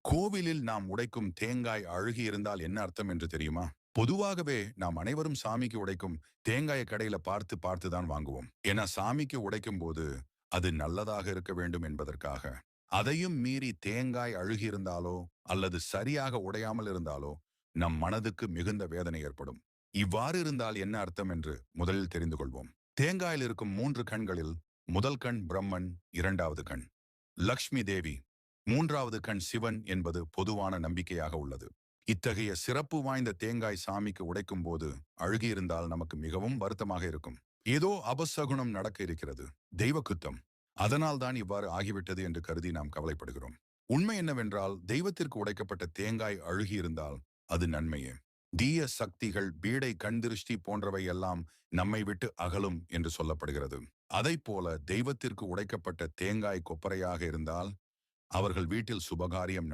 கோவிலில் நாம் உடைக்கும் தேங்காய் அழுகி இருந்தால் என்ன அர்த்தம் என்று தெரியுமா? பொதுவாகவே நாம் அனைவரும் சாமிக்கு உடைக்கும் தேங்காயை கடையில பார்த்து பார்த்து தான் வாங்குவோம். ஏன்னா சாமிக்கு உடைக்கும் போது அது நல்லதாக இருக்க வேண்டும் என்பதற்காக. அதையும் மீறி தேங்காய் அழுகி இருந்தாலோ அல்லது சரியாக உடையாமல் இருந்தாலோ நம் மனதுக்கு மிகுந்த வேதனை ஏற்படும். இவ்வாறு இருந்தால் என்ன அர்த்தம் என்று முதலில் தெரிந்து கொள்வோம். தேங்காயில் இருக்கும் 3 கண்களில் முதல் கண் பிரம்மன், இரண்டாவது கண் லக்ஷ்மி தேவி, மூன்றாவது கண் சிவன் என்பது பொதுவான நம்பிக்கையாக உள்ளது. இத்தகைய சிறப்பு வாய்ந்த தேங்காய் சாமிக்கு உடைக்கும் போது அழுகியிருந்தால் நமக்கு மிகவும் வருத்தமாக இருக்கும். ஏதோ அபசகுனம் நடக்க இருக்கிறது, தெய்வ குத்தம், அதனால் தான் இவ்வாறு ஆகிவிட்டது என்று கருதி நாம் கவலைப்படுகிறோம். உண்மை என்னவென்றால் தெய்வத்திற்கு உடைக்கப்பட்ட தேங்காய் அழுகியிருந்தால் அது நன்மையே. தீய சக்திகள், பீடை, கண்திருஷ்டி போன்றவை எல்லாம் நம்மை விட்டு அகலும் என்று சொல்லப்படுகிறது. அதைப் போல தெய்வத்திற்கு உடைக்கப்பட்ட தேங்காய் கொப்பரையாக இருந்தால் அவர்கள் வீட்டில் சுபகாரியம்